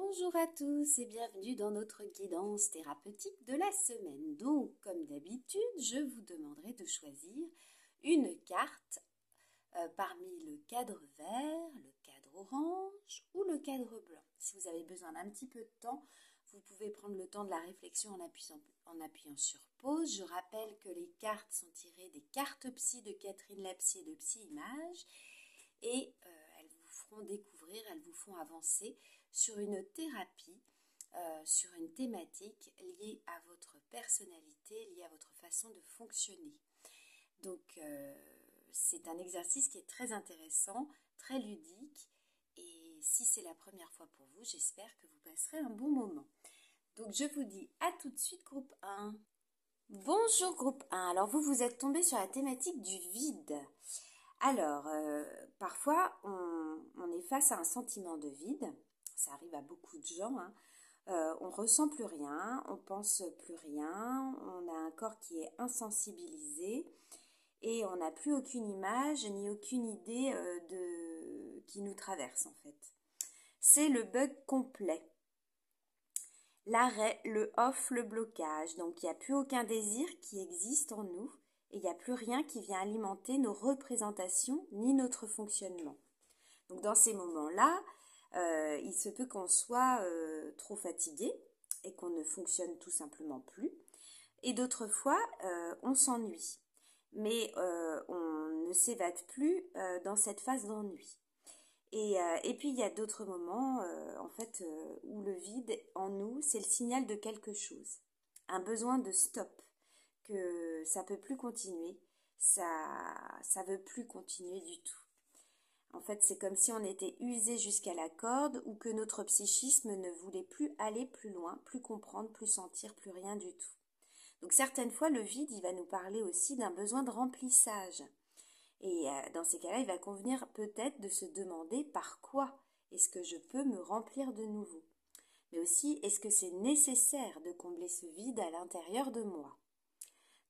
Bonjour à tous et bienvenue dans notre guidance thérapeutique de la semaine. Donc, comme d'habitude, je vous demanderai de choisir une carte parmi le cadre vert, le cadre orange ou le cadre blanc. Si vous avez besoin d'un petit peu de temps, vous pouvez prendre le temps de la réflexion en appuyant sur pause. Je rappelle que les cartes sont tirées des cartes psy de Catherine Lapsy et de Psy Image et elles vous feront découvrir, elles vous font avancer sur une thérapie, sur une thématique liée à votre personnalité, liée à votre façon de fonctionner. Donc, c'est un exercice qui est très intéressant, très ludique. Et si c'est la première fois pour vous, j'espère que vous passerez un bon moment. Donc, je vous dis à tout de suite, groupe 1. Bonjour, groupe 1. Alors, vous êtes tombé sur la thématique du vide. Alors, parfois, on est face à un sentiment de vide. Ça arrive à beaucoup de gens. On ressent plus rien, on pense plus rien, on a un corps qui est insensibilisé et on n'a plus aucune image ni aucune idée qui nous traverse en fait. C'est le bug complet. L'arrêt, le off, le blocage. Donc il n'y a plus aucun désir qui existe en nous et il n'y a plus rien qui vient alimenter nos représentations ni notre fonctionnement. Donc dans ces moments-là, il se peut qu'on soit trop fatigué et qu'on ne fonctionne tout simplement plus. Et d'autres fois, on s'ennuie. Mais on ne s'évade plus dans cette phase d'ennui. Et puis il y a d'autres moments où le vide en nous, c'est le signal de quelque chose. Un besoin de stop, que ça ne peut plus continuer, ça veut plus continuer du tout. En fait, c'est comme si on était usé jusqu'à la corde ou que notre psychisme ne voulait plus aller plus loin, plus comprendre, plus sentir, plus rien du tout. Donc certaines fois, le vide, il va nous parler aussi d'un besoin de remplissage. Et dans ces cas-là, il va convenir peut-être de se demander par quoi est-ce que je peux me remplir de nouveau. Mais aussi, est-ce que c'est nécessaire de combler ce vide à l'intérieur de moi?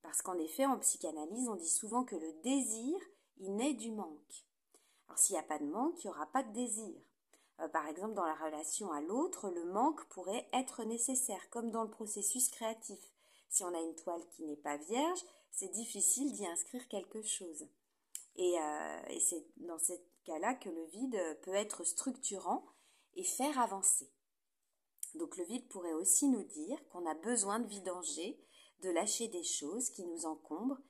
Parce qu'en effet, en psychanalyse, on dit souvent que le désir, il naît du manque. Alors s'il n'y a pas de manque, il n'y aura pas de désir. Par exemple, dans la relation à l'autre, le manque pourrait être nécessaire, comme dans le processus créatif. Si on a une toile qui n'est pas vierge, c'est difficile d'y inscrire quelque chose. Et c'est dans ce cas-là que le vide peut être structurant et faire avancer. Donc le vide pourrait aussi nous dire qu'on a besoin de vidanger, de lâcher des choses qui nous encombrent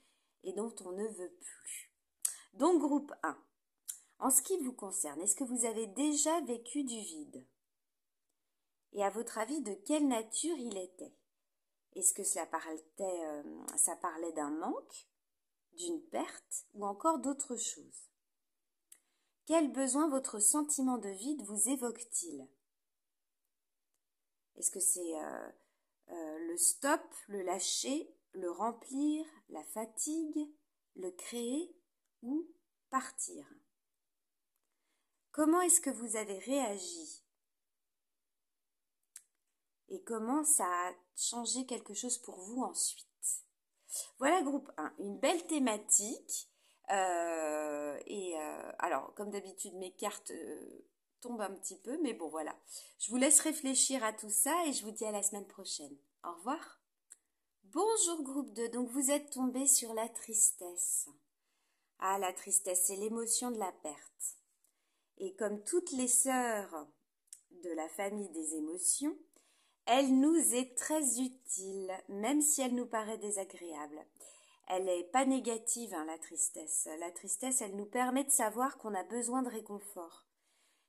et dont on ne veut plus. Donc groupe 1. En ce qui vous concerne, est-ce que vous avez déjà vécu du vide? Et à votre avis, de quelle nature il était? Est-ce que ça parlait d'un manque, d'une perte ou encore d'autre chose? Quel besoin votre sentiment de vide vous évoque-t-il? Est-ce que c'est le stop, le lâcher, le remplir, la fatigue, le créer ou partir? Comment est-ce que vous avez réagi? Et comment ça a changé quelque chose pour vous ensuite? Voilà groupe 1, une belle thématique. Alors, comme d'habitude, mes cartes tombent un petit peu, mais bon, voilà. Je vous laisse réfléchir à tout ça et je vous dis à la semaine prochaine. Au revoir. Bonjour groupe 2, donc vous êtes tombé sur la tristesse. Ah, la tristesse, c'est l'émotion de la perte. Et comme toutes les sœurs de la famille des émotions, elle nous est très utile, même si elle nous paraît désagréable. Elle n'est pas négative, la tristesse. La tristesse, elle nous permet de savoir qu'on a besoin de réconfort,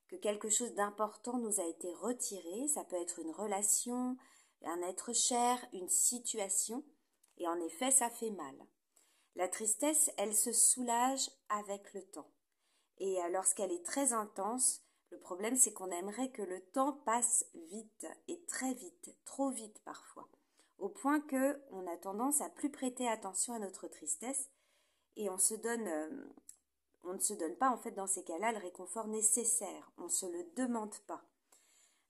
que quelque chose d'important nous a été retiré. Ça peut être une relation, un être cher, une situation. Et en effet, ça fait mal. La tristesse, elle se soulage avec le temps. Et lorsqu'elle est très intense, le problème, c'est qu'on aimerait que le temps passe vite et très vite, trop vite parfois, au point qu'on a tendance à plus prêter attention à notre tristesse et on ne se donne pas en fait dans ces cas-là le réconfort nécessaire, on ne se le demande pas,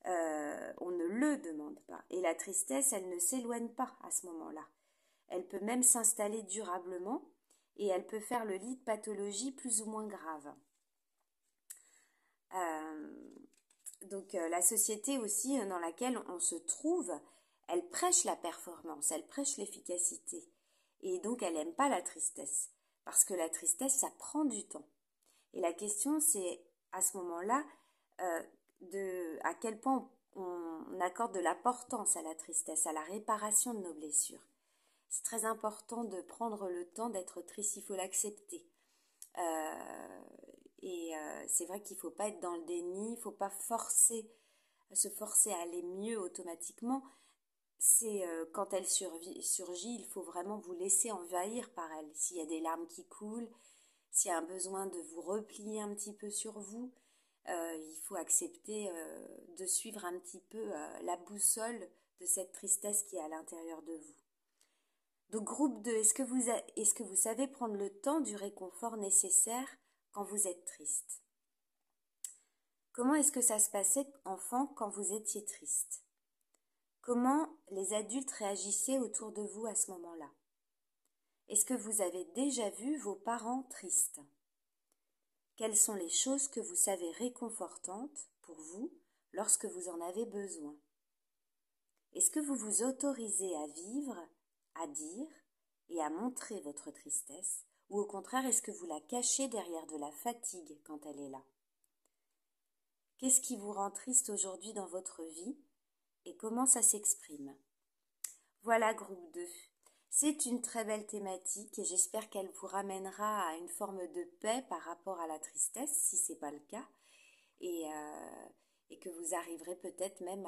on ne le demande pas. Et la tristesse, elle ne s'éloigne pas à ce moment-là. Elle peut même s'installer durablement et elle peut faire le lit de pathologies plus ou moins graves. Donc la société aussi dans laquelle on se trouve, elle prêche la performance, elle prêche l'efficacité. Et donc elle n'aime pas la tristesse. Parce que la tristesse, ça prend du temps. Et la question, c'est à ce moment-là, à quel point on accorde de l'importance à la tristesse, à la réparation de nos blessures. C'est très important de prendre le temps d'être triste, il faut l'accepter. C'est vrai qu'il ne faut pas être dans le déni, il ne faut pas se forcer à aller mieux automatiquement. C'est quand elle surgit, il faut vraiment vous laisser envahir par elle. S'il y a des larmes qui coulent, s'il y a un besoin de vous replier un petit peu sur vous, il faut accepter de suivre un petit peu la boussole de cette tristesse qui est à l'intérieur de vous. Donc groupe 2, est-ce que vous savez prendre le temps du réconfort nécessaire quand vous êtes triste? Comment est-ce que ça se passait, enfant, quand vous étiez triste? Comment les adultes réagissaient autour de vous à ce moment-là? Est-ce que vous avez déjà vu vos parents tristes? Quelles sont les choses que vous savez réconfortantes pour vous lorsque vous en avez besoin? Est-ce que vous vous autorisez à vivre, à dire et à montrer votre tristesse, ou au contraire est-ce que vous la cachez derrière de la fatigue quand elle est là? Qu'est-ce qui vous rend triste aujourd'hui dans votre vie et comment ça s'exprime? Voilà groupe 2. C'est une très belle thématique et j'espère qu'elle vous ramènera à une forme de paix par rapport à la tristesse, si ce n'est pas le cas, et que vous arriverez peut-être même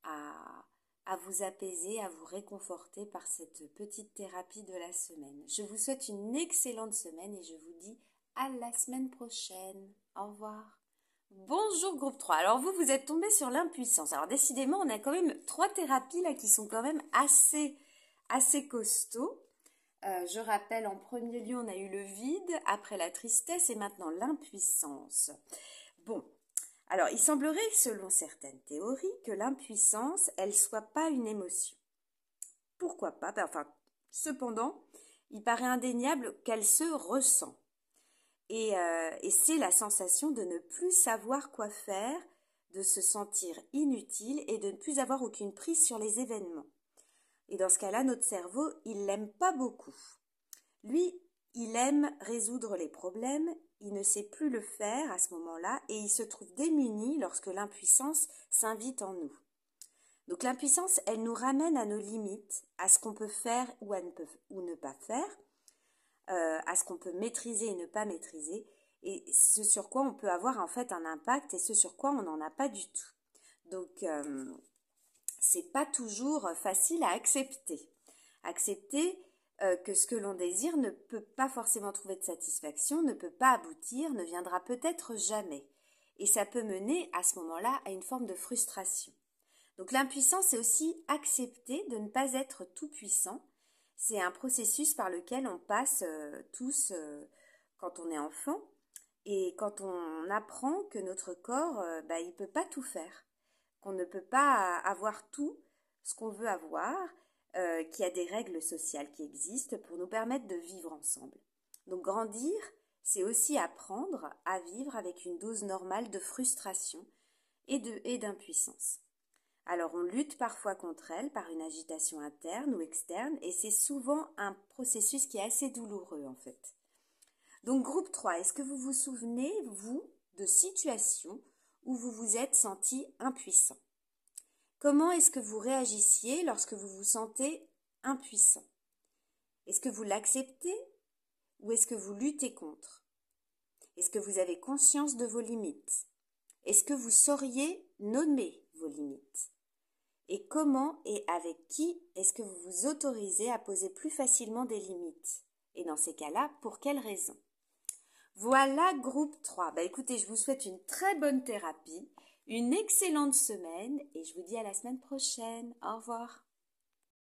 à vous apaiser, à vous réconforter par cette petite thérapie de la semaine. Je vous souhaite une excellente semaine et je vous dis à la semaine prochaine. Au revoir. Bonjour groupe 3. Alors vous êtes tombé sur l'impuissance. Alors décidément, on a quand même 3 thérapies là qui sont quand même assez costauds. Je rappelle, en premier lieu, on a eu le vide, après la tristesse et maintenant l'impuissance. Bon, alors il semblerait, selon certaines théories, que l'impuissance, elle soit pas une émotion. Pourquoi pas? Cependant, il paraît indéniable qu'elle se ressent. Et c'est la sensation de ne plus savoir quoi faire, de se sentir inutile et de ne plus avoir aucune prise sur les événements. Et dans ce cas-là, notre cerveau, il l'aime pas beaucoup. Lui, il aime résoudre les problèmes, il ne sait plus le faire à ce moment-là et il se trouve démuni lorsque l'impuissance s'invite en nous. Donc l'impuissance, elle nous ramène à nos limites, à ce qu'on peut faire ou ne pas faire, à ce qu'on peut maîtriser et ne pas maîtriser, et ce sur quoi on peut avoir en fait un impact et ce sur quoi on n'en a pas du tout. Donc c'est pas toujours facile à accepter. Accepter que ce que l'on désire ne peut pas forcément trouver de satisfaction, ne peut pas aboutir, ne viendra peut-être jamais. Et ça peut mener à ce moment-là à une forme de frustration. Donc l'impuissance, c'est aussi accepter de ne pas être tout puissant. C'est un processus par lequel on passe tous quand on est enfant et quand on apprend que notre corps, il ne peut pas tout faire, qu'on ne peut pas avoir tout ce qu'on veut avoir, qu'il y a des règles sociales qui existent pour nous permettre de vivre ensemble. Donc grandir, c'est aussi apprendre à vivre avec une dose normale de frustration et d'impuissance. Alors on lutte parfois contre elle par une agitation interne ou externe et c'est souvent un processus qui est assez douloureux en fait. Donc groupe 3, est-ce que vous vous souvenez, vous, de situations où vous vous êtes senti impuissant? Comment est-ce que vous réagissiez lorsque vous vous sentez impuissant? Est-ce que vous l'acceptez ou est-ce que vous luttez contre? Est-ce que vous avez conscience de vos limites? Est-ce que vous sauriez nommer vos limites? Et comment et avec qui est-ce que vous vous autorisez à poser plus facilement des limites? Et dans ces cas-là, pour quelles raisons? Voilà groupe 3. Écoutez, je vous souhaite une très bonne thérapie, une excellente semaine et je vous dis à la semaine prochaine. Au revoir.